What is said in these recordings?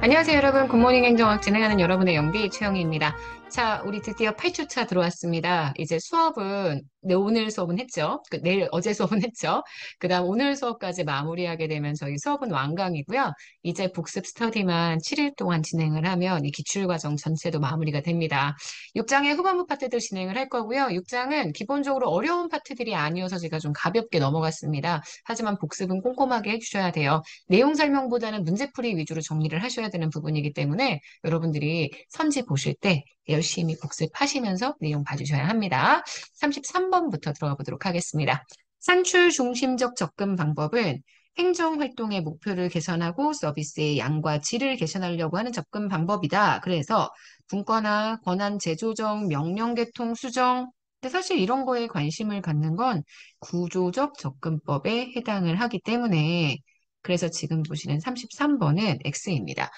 안녕하세요, 여러분. 굿모닝 행정학 진행하는 여러분의 영디 최영희입니다. 자, 우리 드디어 8주차 들어왔습니다. 이제 수업은, 네, 오늘 수업은 했죠. 내일, 어제 수업은 했죠. 그 다음 오늘 수업까지 마무리하게 되면 저희 수업은 완강이고요. 이제 복습 스터디만 7일 동안 진행을 하면 이 기출과정 전체도 마무리가 됩니다. 6장의 후반부 파트들 진행을 할 거고요. 6장은 기본적으로 어려운 파트들이 아니어서 제가 좀 가볍게 넘어갔습니다. 하지만 복습은 꼼꼼하게 해주셔야 돼요. 내용 설명보다는 문제풀이 위주로 정리를 하셔야 되는 부분이기 때문에 여러분들이 선지 보실 때 열심히 복습하시면서 내용 봐주셔야 합니다. 33번부터 들어가 보도록 하겠습니다. 산출 중심적 접근 방법은 행정활동의 목표를 개선하고 서비스의 양과 질을 개선하려고 하는 접근 방법이다. 그래서 분과나 권한 재조정, 명령 개통 수정, 근데 사실 이런 거에 관심을 갖는 건 구조적 접근법에 해당을 하기 때문에 그래서 지금 보시는 33번은 X입니다.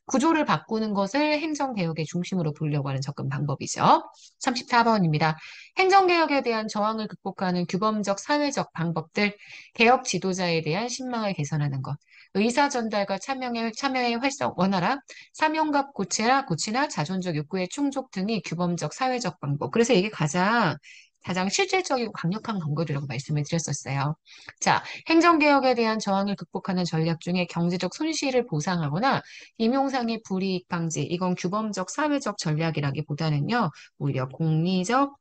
구조를 바꾸는 것을 행정개혁의 중심으로 보려고 하는 접근 방법이죠. 34번입니다. 행정개혁에 대한 저항을 극복하는 규범적 사회적 방법들, 개혁 지도자에 대한 신망을 개선하는 것, 의사 전달과 참여의 활성 원활함, 사명감 고치나 자존적 욕구의 충족 등이 규범적 사회적 방법. 그래서 이게 가장 실질적이고 강력한 방법이라고 말씀을 드렸었어요. 자, 행정개혁에 대한 저항을 극복하는 전략 중에 경제적 손실을 보상하거나 임용상의 불이익 방지, 이건 규범적 사회적 전략이라기보다는요, 오히려 공리적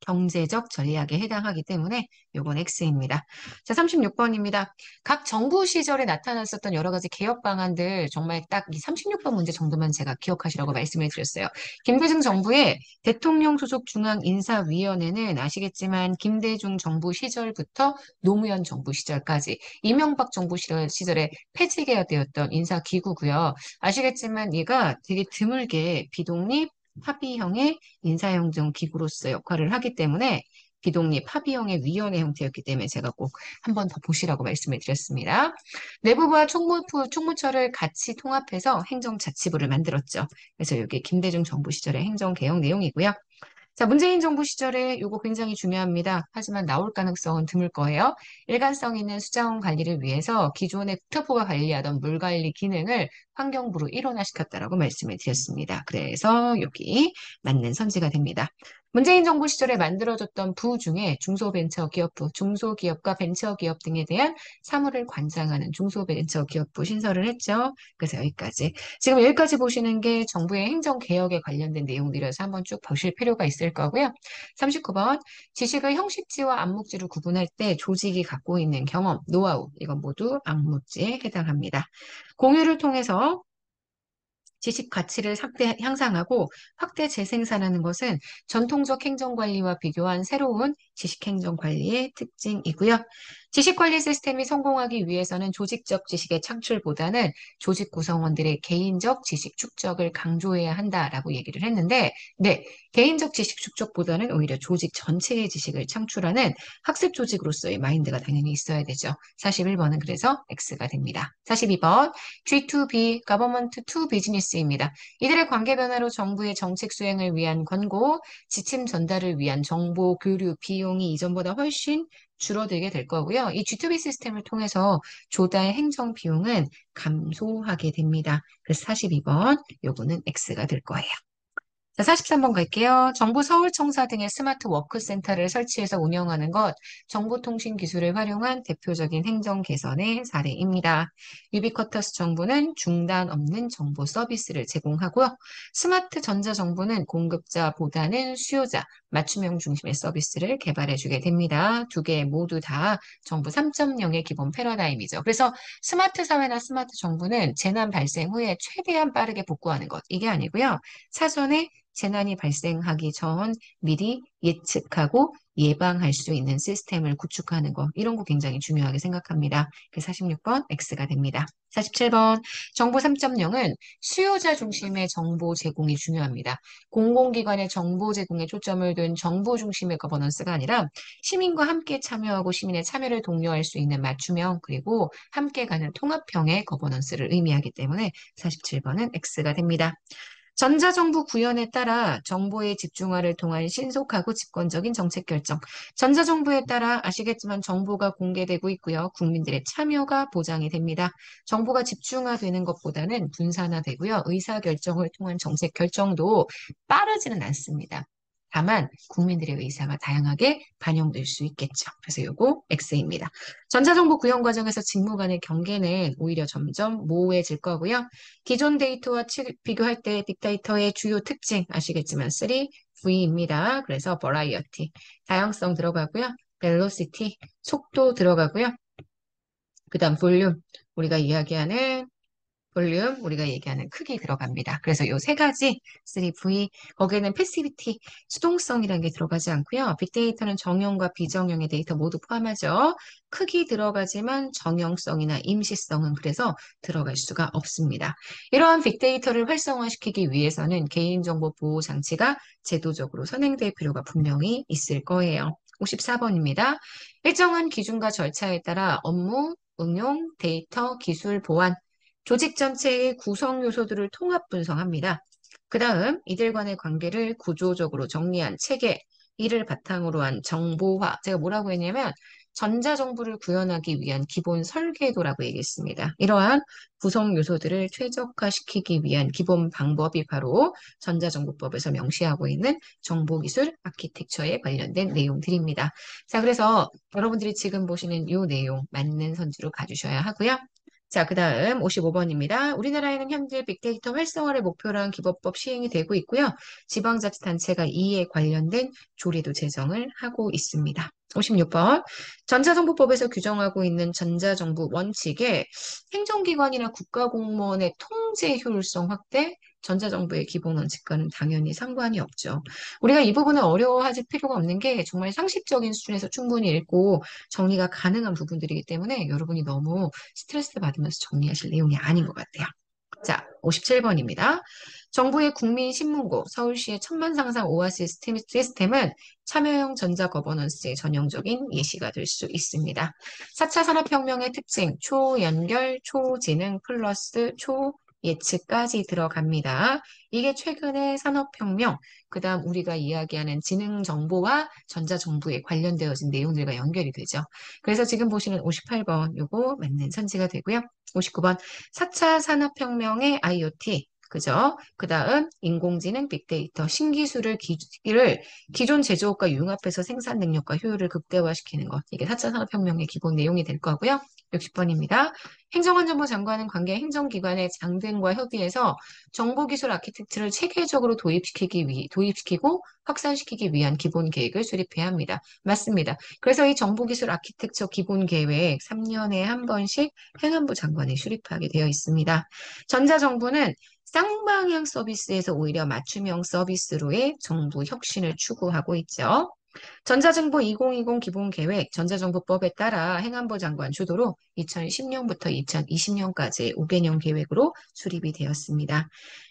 경제적 전략에 해당하기 때문에 요건 X입니다. 자, 36번입니다. 각 정부 시절에 나타났었던 여러 가지 개혁 방안들 정말 딱 이 36번 문제 정도만 제가 기억하시라고 말씀을 드렸어요. 김대중 정부의 대통령 소속 중앙인사위원회는 아시겠지만 김대중 정부 시절부터 노무현 정부 시절까지 이명박 정부 시절에 폐지되었던 인사기구고요. 아시겠지만 얘가 되게 드물게 비독립 합의형의 인사행정 기구로서 역할을 하기 때문에 비독립 합의형의 위원회 형태였기 때문에 제가 꼭 한 번 더 보시라고 말씀을 드렸습니다. 내부부와 총무처를 같이 통합해서 행정자치부를 만들었죠. 그래서 이게 김대중 정부 시절의 행정개혁 내용이고요. 자, 문재인 정부 시절에 이거 굉장히 중요합니다. 하지만 나올 가능성은 드물 거예요. 일관성 있는 수자원 관리를 위해서 기존의 국토부가 관리하던 물관리 기능을 환경부로 일원화시켰다라고 말씀을 드렸습니다. 그래서 여기 맞는 선지가 됩니다. 문재인 정부 시절에 만들어졌던 부 중에 중소벤처기업부, 중소기업과 벤처기업 등에 대한 사무를 관장하는 중소벤처기업부 신설을 했죠. 그래서 여기까지. 지금 여기까지 보시는 게 정부의 행정개혁에 관련된 내용들이어서 한번 쭉 보실 필요가 있을 거고요. 39번, 지식을 형식지와 암묵지로 구분할 때 조직이 갖고 있는 경험, 노하우, 이건 모두 암묵지에 해당합니다. 공유를 통해서 지식 가치를 향상하고 확대 재생산하는 것은 전통적 행정관리와 비교한 새로운 지식행정관리의 특징이고요. 지식관리 시스템이 성공하기 위해서는 조직적 지식의 창출보다는 조직 구성원들의 개인적 지식 축적을 강조해야 한다라고 얘기를 했는데, 네, 개인적 지식 축적보다는 오히려 조직 전체의 지식을 창출하는 학습 조직으로서의 마인드가 당연히 있어야 되죠. 41번은 그래서 X가 됩니다. 42번, G2B, Government to Business입니다. 이들의 관계 변화로 정부의 정책 수행을 위한 권고, 지침 전달을 위한 정보 교류 비용이 이전보다 훨씬 줄어들게 될 거고요. 이 G2B 시스템을 통해서 조달 행정 비용은 감소하게 됩니다. 그래서 42번, 요거는 X가 될 거예요. 자, 43번 갈게요. 정부 서울청사 등의 스마트 워크센터를 설치해서 운영하는 것, 정보통신 기술을 활용한 대표적인 행정 개선의 사례입니다. 유비쿼터스 정부는 중단 없는 정보 서비스를 제공하고요. 스마트 전자정부는 공급자보다는 수요자, 맞춤형 중심의 서비스를 개발해주게 됩니다. 두 개 모두 다 정부 3.0의 기본 패러다임이죠. 그래서 스마트 사회나 스마트 정부는 재난 발생 후에 최대한 빠르게 복구하는 것, 이게 아니고요. 사전에 재난이 발생하기 전 미리 예측하고 예방할 수 있는 시스템을 구축하는 거, 이런 거 굉장히 중요하게 생각합니다. 그 46번 X가 됩니다. 47번 정보 3.0은 수요자 중심의 정보 제공이 중요합니다. 공공기관의 정보 제공에 초점을 둔 정보 중심의 거버넌스가 아니라 시민과 함께 참여하고 시민의 참여를 독려할 수 있는 맞춤형 그리고 함께 가는 통합형의 거버넌스를 의미하기 때문에 47번은 X가 됩니다. 전자정부 구현에 따라 정보의 집중화를 통한 신속하고 집권적인 정책 결정. 전자정부에 따라 아시겠지만 정보가 공개되고 있고요. 국민들의 참여가 보장이 됩니다. 정보가 집중화되는 것보다는 분산화되고요. 의사결정을 통한 정책 결정도 빠르지는 않습니다. 다만 국민들의 의사가 다양하게 반영될 수 있겠죠. 그래서 요거 X입니다. 전자정보 구현 과정에서 직무 간의 경계는 오히려 점점 모호해질 거고요. 기존 데이터와 비교할 때 빅데이터의 주요 특징 아시겠지만 3V입니다. 그래서 variety, 다양성 들어가고요. velocity, 속도 들어가고요. 그 다음 볼륨, 우리가 이야기하는 볼륨, 우리가 얘기하는 크기 들어갑니다. 그래서 요 세 가지 3V, 거기에는 패시비티, 수동성이라는 게 들어가지 않고요. 빅데이터는 정형과 비정형의 데이터 모두 포함하죠. 크기 들어가지만 정형성이나 임시성은 그래서 들어갈 수가 없습니다. 이러한 빅데이터를 활성화시키기 위해서는 개인정보 보호 장치가 제도적으로 선행될 필요가 분명히 있을 거예요. 54번입니다. 일정한 기준과 절차에 따라 업무, 응용, 데이터, 기술, 보안, 조직 전체의 구성 요소들을 통합 분석합니다. 그 다음 이들 간의 관계를 구조적으로 정리한 체계, 이를 바탕으로 한 정보화. 제가 뭐라고 했냐면 전자정부를 구현하기 위한 기본 설계도라고 얘기했습니다. 이러한 구성 요소들을 최적화시키기 위한 기본 방법이 바로 전자정부법에서 명시하고 있는 정보기술 아키텍처에 관련된 내용들입니다. 자, 그래서 여러분들이 지금 보시는 이 내용 맞는 선지로 가주셔야 하고요. 자, 그 다음 55번입니다. 우리나라에는 현재 빅데이터 활성화를 목표로 한 기법법 시행이 되고 있고요. 지방자치단체가 이에 관련된 조례도 제정을 하고 있습니다. 56번. 전자정보법에서 규정하고 있는 전자정부 원칙에 행정기관이나 국가공무원의 통제 효율성 확대, 전자정부의 기본 원칙과는 당연히 상관이 없죠. 우리가 이 부분을 어려워하실 필요가 없는 게 정말 상식적인 수준에서 충분히 읽고 정리가 가능한 부분들이기 때문에 여러분이 너무 스트레스 받으면서 정리하실 내용이 아닌 것 같아요. 자, 57번입니다. 정부의 국민신문고, 서울시의 천만상상 오화 시스템은 참여형 전자거버넌스의 전형적인 예시가 될 수 있습니다. 4차 산업혁명의 특징, 초연결, 초지능, 플러스 초예측까지 들어갑니다. 이게 최근의 산업혁명, 그 다음 우리가 이야기하는 지능정보와 전자정부에 관련되어진 내용들과 연결이 되죠. 그래서 지금 보시는 58번, 요거 맞는 선지가 되고요. 59번, 4차 산업혁명의 IoT, 그죠? 그 다음 인공지능, 빅데이터, 신기술을 기존 제조업과 융합해서 생산 능력과 효율을 극대화시키는 것. 이게 4차 산업혁명의 기본 내용이 될 거고요. 60번입니다. 행정안전부 장관은 관계 행정기관의 장등과 협의해서 정보기술 아키텍처를 체계적으로 도입시키고 확산시키기 위한 기본 계획을 수립해야 합니다. 맞습니다. 그래서 이 정보기술 아키텍처 기본 계획 3년에 한 번씩 행안부 장관이 수립하게 되어 있습니다. 전자정부는 쌍방향 서비스에서 오히려 맞춤형 서비스로의 정부 혁신을 추구하고 있죠. 전자정보 2020 기본계획, 전자정보법에 따라 행안부 장관 주도로 2010년부터 2020년까지 5개년 계획으로 수립이 되었습니다.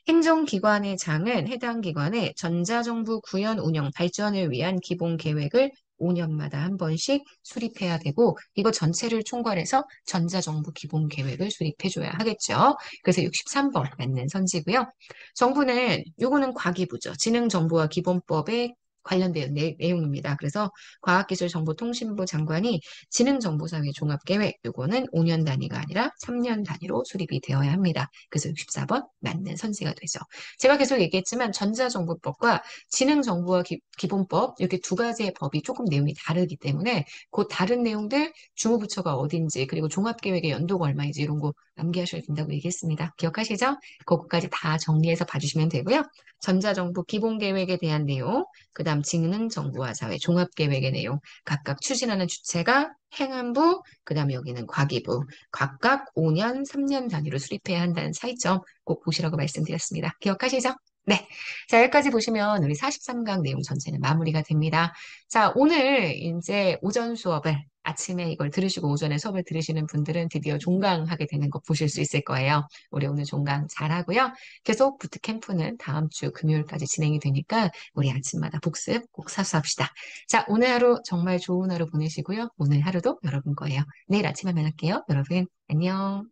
행정기관의 장은 해당 기관의 전자정부 구현 운영 발전을 위한 기본계획을 5년마다 한 번씩 수립해야 되고 이거 전체를 총괄해서 전자정부 기본계획을 수립해줘야 하겠죠. 그래서 63번 맞는 선지고요. 정부는 요거는 과기부죠. 지능정보와 기본법에 관련된 내용입니다. 그래서 과학기술정보통신부 장관이 지능정보사회 종합계획, 요거는 5년 단위가 아니라 3년 단위로 수립이 되어야 합니다. 그래서 64번 맞는 선지가 되죠. 제가 계속 얘기했지만 전자정보법과 지능정보와 기본법 이렇게 두 가지의 법이 조금 내용이 다르기 때문에 그 다른 내용들 주무부처가 어딘지 그리고 종합계획의 연도가 얼마인지 이런 거 암기하셔야 된다고 얘기했습니다. 기억하시죠? 그거까지 다 정리해서 봐주시면 되고요. 전자정부 기본계획에 대한 내용, 그 다음 지능정보화 사회 종합계획의 내용, 각각 추진하는 주체가 행안부, 그 다음에 여기는 과기부, 각각 5년, 3년 단위로 수립해야 한다는 차이점 꼭 보시라고 말씀드렸습니다. 기억하시죠? 네. 자, 여기까지 보시면 우리 43강 내용 전체는 마무리가 됩니다. 자, 오늘 이제 오전 수업을 아침에 이걸 들으시고 오전에 수업을 들으시는 분들은 드디어 종강하게 되는 거 보실 수 있을 거예요. 우리 오늘 종강 잘하고요. 계속 부트캠프는 다음 주 금요일까지 진행이 되니까 우리 아침마다 복습 꼭 사수합시다. 자, 오늘 하루 정말 좋은 하루 보내시고요. 오늘 하루도 여러분 거예요. 내일 아침에 만날게요. 여러분, 안녕.